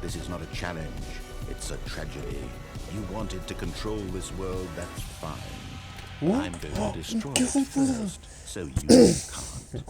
This is not a challenge. It's a tragedy. You wanted to control this world, that's fine. I'm going to destroy it first, so you can't.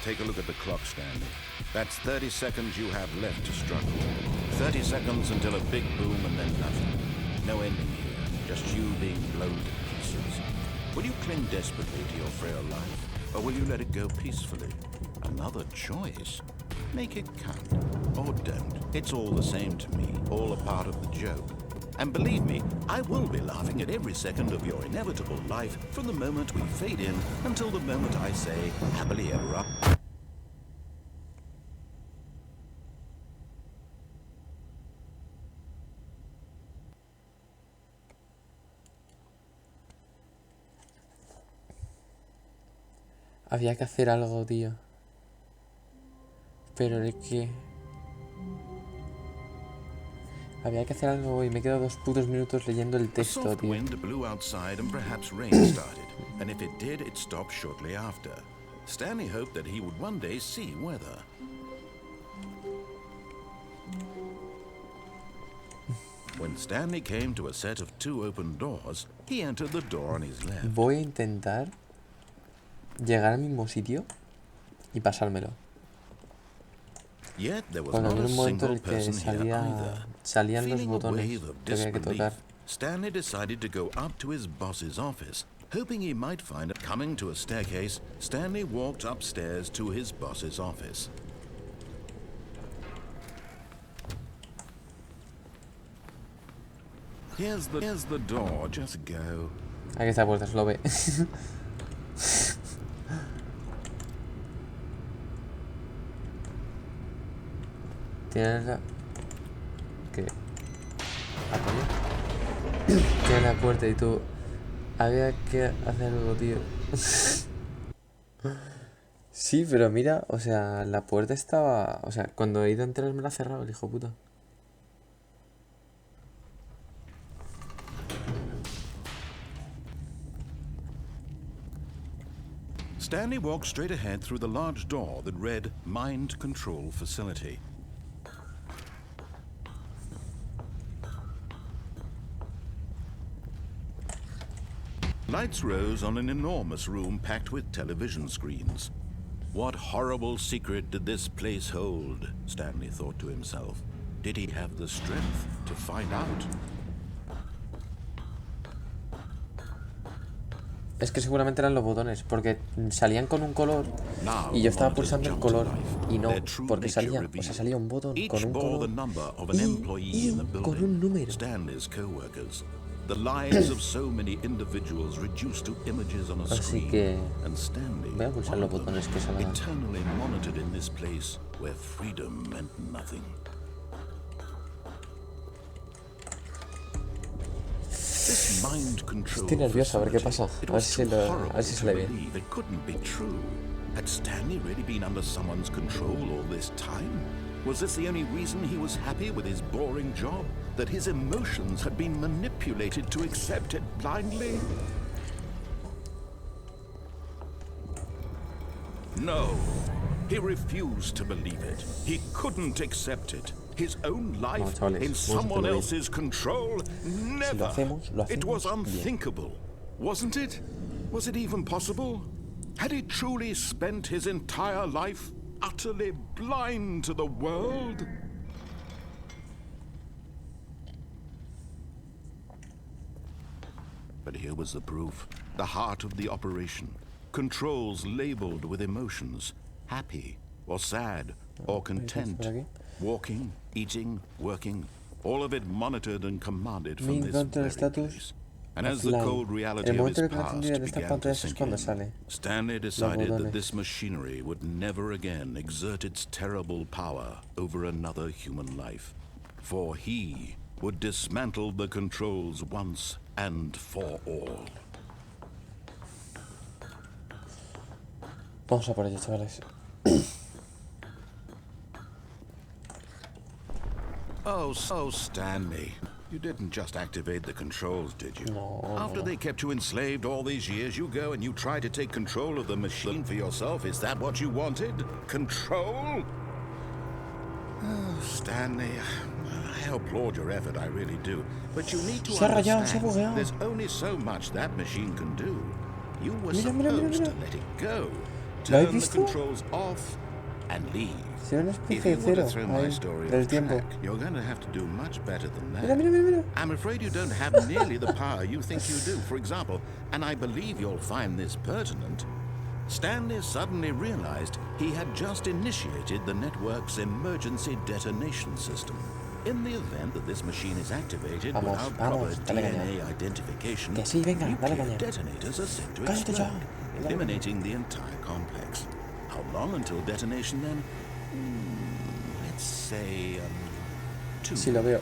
Take a look at the clock, Stanley. That's 30 seconds you have left to struggle. 30 seconds until a big boom and then nothing. No ending here, just you being blown to pieces. Will you cling desperately to your frail life, or will you let it go peacefully? Another choice. Make it count, or don't. It's all the same to me, all a part of the joke. And believe me, I will be laughing at every second of your inevitable life from the moment we fade in until the moment I say, happily ever after. Había que hacer algo, tío. Pero de qué... Había que hacer algo y me quedo 2 putos minutos leyendo el texto, tío. Wind blew outside and perhaps rain started, and if it did, it stopped shortly after. Stanley hoped that he would one day see weather. When Stanley came to a set of 2 open doors, he entered the door on his left. Voy a intentar llegar al mismo sitio y pasármelo. Cuando había un momento en el que salían los botones que había que tocar. Stanley decided to go up to his boss's office, hoping he might find it. Coming to a staircase, Stanley walked upstairs to his boss's office. Here's the door, just go. Aquí está la puerta, se lo ve. Tienes la... ¿Qué? ¿Apoyo? Tienes la puerta y tú... Había que hacer algo, tío. Sí, pero mira, o sea, la puerta estaba... O sea, cuando he ido a entrar me la ha cerrado el hijo puta. Stanley walked straight ahead through the large door that read Mind Control Facility. Lights rose on an enormous room packed with television screens. What horrible secret did this place hold? Stanley thought to himself. Did he have the strength to find out? Es que seguramente eran los botones, porque salían con un color y yo estaba pulsando el color y no, porque salía, o sea, salía un botón con un color y con un número. Stanley's co-workers. The lives of so many individuals reduced to images on a screen. Así que and Stanley, voy a pulsar los botones que salgan. Eternally monitored in this place where freedom meant nothing. This mind control. Estoy nervioso, a ver qué pasa. A ver si sale bien. It couldn't be true. Had Stanley really been under someone's control all this time? Was this the only reason he was happy with his boring job? That his emotions had been manipulated to accept it blindly? No, he refused to believe it. He couldn't accept it. His own life in someone else's control? Never. It was unthinkable, wasn't it? Was it even possible? Had he truly spent his entire life utterly blind to the world? But here was the proof. The heart of the operation. Controls labeled with emotions. Happy or sad or content. Walking, eating, working. All of it monitored and commanded from this very place. And as the cold reality of his past began to sink in, Stanley decided that this machinery would never again exert its terrible power over another human life. For he would dismantle the controls once and for all. Vamos a por ello, chavales. Oh, so Stanley. You didn't just activate the controls, did you? No. After they kept you enslaved all these years, you go and you try to take control of the machine for yourself. Is that what you wanted? Control? Oh, Stanley, I applaud your effort, I really do. But you need to Se ha rayado, se ha understand, bugueado. there's only so much that machine can do. You were Mira, mira, mira, supposed mira. to let it go. ¿Lo habéis Turn the visto? controls off and leave. Se ve una If especie you de want to cero throw my ahí, story del off tiempo. track, you're going to have to do much better than that. Mira, mira, mira, mira. I'm afraid you don't have nearly the power you think you do. For example, and I believe you'll find this pertinent, Stanley suddenly realized he had just initiated the network's emergency detonation system. In the event that this machine is activated Vamos, without vamos, proper dale DNA caña. identification, Que sí, venga, dale nuclear caña. detonators are set to Cállate ya. explode, eliminating the entire complex. How long until detonation then? Let's say, 2 Sí, lo veo.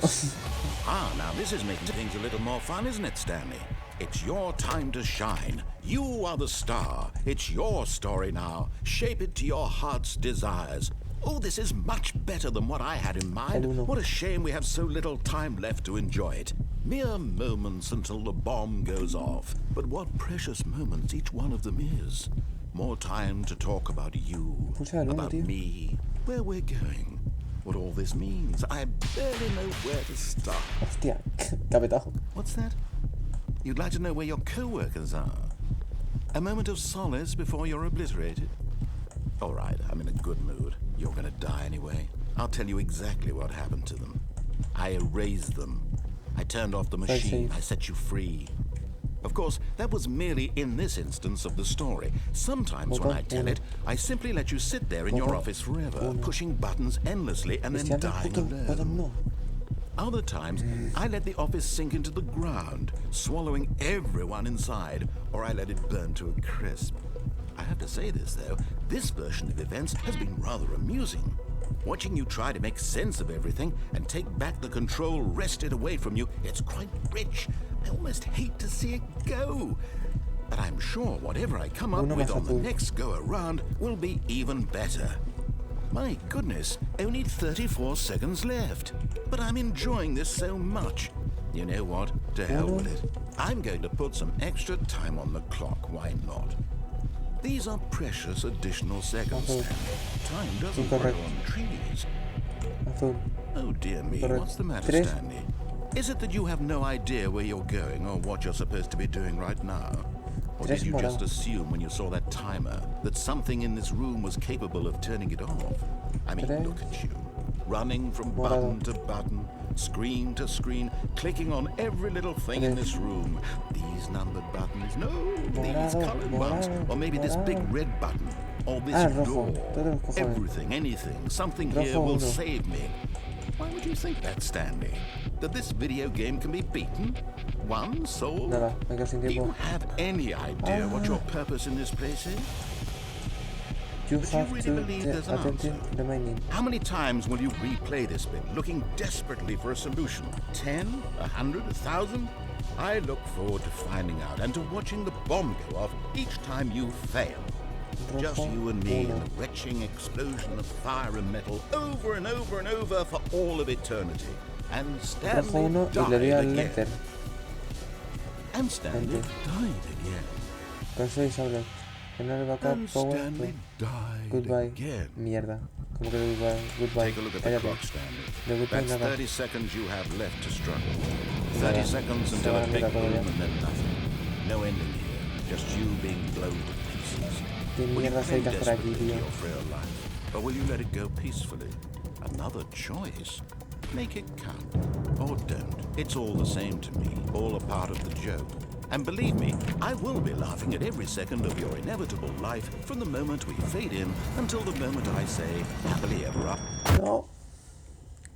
Now this is making things a little more fun, isn't it, Stanley? It's your time to shine. You are the star. It's your story now. Shape it to your heart's desires. Oh, this is much better than what I had in mind. What a shame we have so little time left to enjoy it. Mere moments until the bomb goes off. But what precious moments each one of them is. More time to talk about you, about me, where we're going, what all this means. I barely know where to start. Hostia, te ha petado. What's that? You'd like to know where your co-workers are? A moment of solace before you're obliterated? All right, I'm in a good mood. You're gonna die anyway. I'll tell you exactly what happened to them. I erased them. I turned off the machine. I set you free. Of course, that was merely in this instance of the story. Sometimes when I tell it, I simply let you sit there in your office forever, pushing buttons endlessly and then dying alone. Other times, I let the office sink into the ground, swallowing everyone inside, or I let it burn to a crisp. I have to say this, though, this version of events has been rather amusing. Watching you try to make sense of everything and take back the control wrested away from you, it's quite rich. I almost hate to see it go. But I'm sure whatever I come up with on the next go-around will be even better. My goodness, only 34 seconds left. But I'm enjoying this so much. You know what? To hell with it. I'm going to put some extra time on the clock. Why not? These are precious additional seconds. Time doesn't grow on trees. Oh dear me, what's the matter, Stanley? Is it that you have no idea where you're going or what you're supposed to be doing right now? Or did you just assume when you saw that timer that something in this room was capable of turning it off? I mean, look at you. Running from button to button, screen to screen, clicking on every little thing in this room. These numbered buttons, no, these colored ones, or maybe this big red button, or this door. Everything, anything, something here will save me. Why would you think that, Stanley? That this video game can be beaten? One soul? Do you have any idea what your purpose in this place is? You have to attention remaining. How many times will you replay this bit, looking desperately for a solution? 10? 100? 1,000? I look forward to finding out and to watching the bomb go off each time you fail. Just you and me in a retching explosion of fire and metal over and over and over for all of eternity. And Stanley died again. And Stanley died again. Console General backup, power, goodbye, mierda. Como que goodbye. Take a look at the clock, Stanley. That's 30 seconds you have left to struggle. 30 seconds until a big boom and then nothing. No ending here, just you being blown to pieces. ¿Qué mierda se hay que hacer aquí, tío? Or will you let it go peacefully? Another choice. Make it count. Or don't. It's all the same to me. All a part of the joke. And believe me, I will be laughing at every second of your inevitable life from the moment we fade in until the moment I say, happily ever after. No.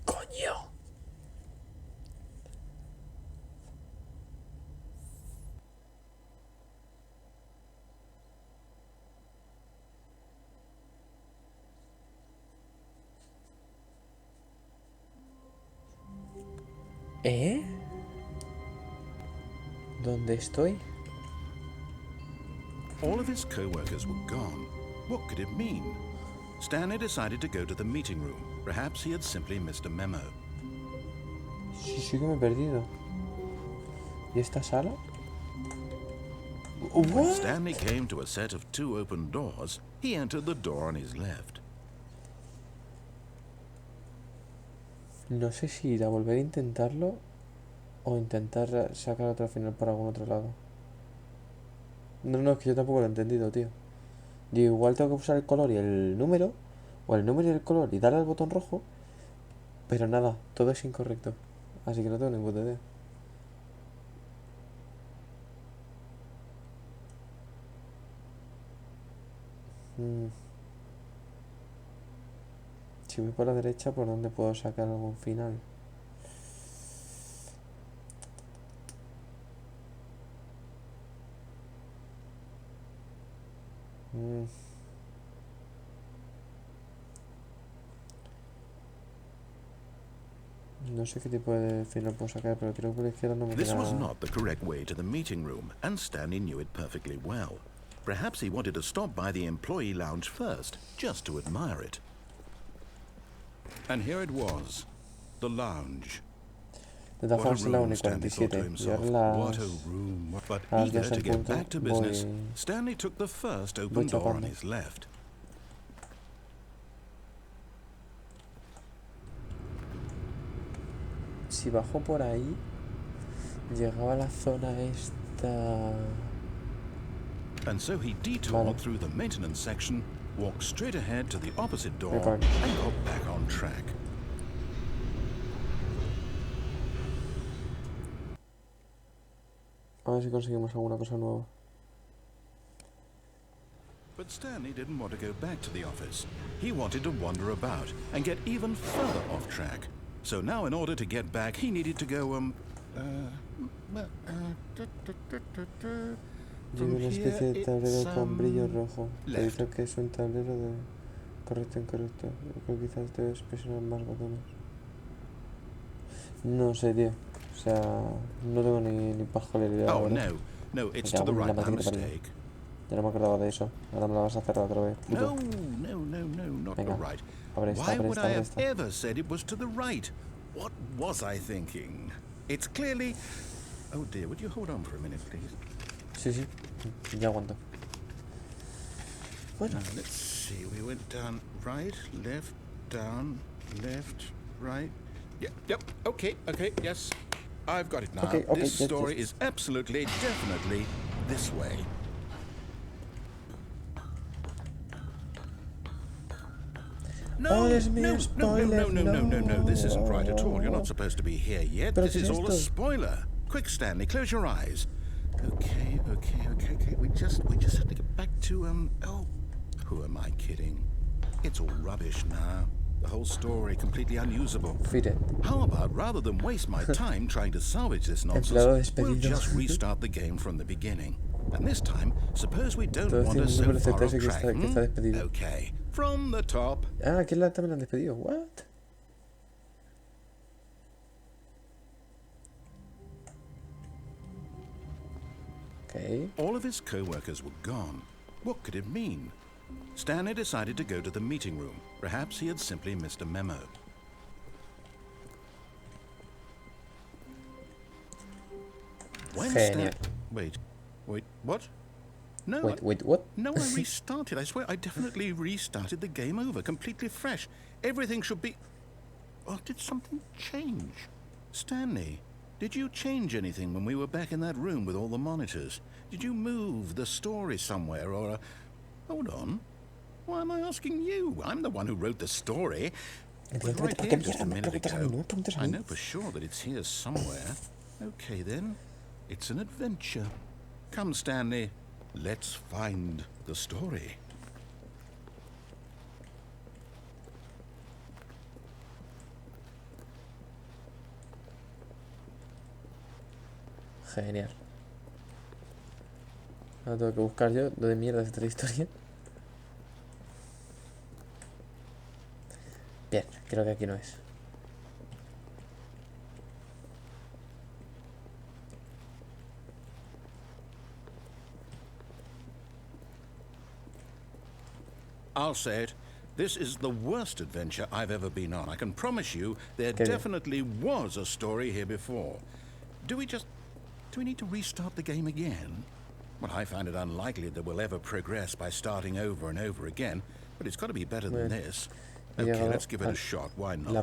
Coño. ¿Dónde estoy? All of his co-workers were gone. What could it mean? Stanley decided to go to the meeting room. Perhaps he had simply missed a memo. Sí que me he perdido. ¿Y esta sala? What? When Stanley came to a set of 2 open doors, he entered the door on his left. No sé si ir a volver a intentarlo o intentar sacar otro final por algún otro lado. No, es que yo tampoco lo he entendido, tío. Digo, igual tengo que usar el color y el número, o el número y el color y darle al botón rojo, pero nada, todo es incorrecto. Así que no tengo ninguna idea. Si voy por la derecha, ¿por dónde puedo sacar algún final? No sé qué tipo de final puedo sacar, pero creo que por la izquierda no me This queda... was not the correct way to the meeting room, and Stanley knew it perfectly well. Perhaps he wanted to stop by the employee lounge first, just to admire it. And here it was, the lounge. De todas formas, es la 1 y 47. Y ahora What a room. But eager to get back to business, Stanley took the first open door on his left. Si bajo por ahí, llegaba a la zona esta... And so he detoured through the maintenance section, walked straight ahead to the opposite door, Record. and got back on track. A ver si conseguimos alguna cosa nueva. But Stanley didn't want to go back to the office. He wanted to wander about and get even further off track. So now in order to get back, he needed to go, Lleva una especie de tablero con brillo rojo. Te dice que es un tablero de correcto, incorrecto. Creo que quizás debes presionar más botones. No sé, tío. O sea, no tengo ni pajolera idea. Oh, no, it's to the right, my mistake. Ya no me acordaba de eso. Ahora me la vas a cerrar otra vez. No, not the right. Why would I have ever said it was to the right? What was I thinking? It's clearly... Oh dear, would you hold on for a minute, please? Sí, ya aguanto. Bueno. Now, let's see, we went down right, down, left, right. Yep, okay, yes. I've got it now. Okay, this story yes. is absolutely, definitely this way. No, this isn't right at all. You're not supposed to be here yet. This is all a spoiler. Quick, Stanley, close your eyes. Okay. We just have to get back to, oh, who am I kidding? It's all rubbish now. The whole story completely unusable. How about, rather than waste my time trying to salvage this nonsense, we'll just restart the game from the beginning. And this time, suppose we don't wander so far off track. Okay, from the top. Ah, aquí también han despedido. What? Okay. All of his co-workers were gone. What could it mean? Stanley decided to go to the meeting room. Perhaps he had simply missed a memo. Wait, what? No. Wait, what? No, I restarted. I swear, I definitely restarted the game over, completely fresh. Everything should be... Oh, did something change? Stanley, did you change anything when we were back in that room with all the monitors? Did you move the story somewhere, or... Hold on. Why am I asking you? I'm the one who wrote the story. It was right here just a minute ago. I know for sure that it's here somewhere. Okay, then. It's an adventure. Come, Stanley. Let's find the story. Genial. Ahora tengo que buscar yo lo de mierda es esta historia. Bien, creo que aquí no es. I'll say it. This is the worst adventure I've ever been on. I can promise you there definitely was a story here before. Do we need to restart the game again? Well, I find it unlikely that we'll ever progress by starting over and over again, but it's got to be better than this. Okay, let's give it a shot. Why not? La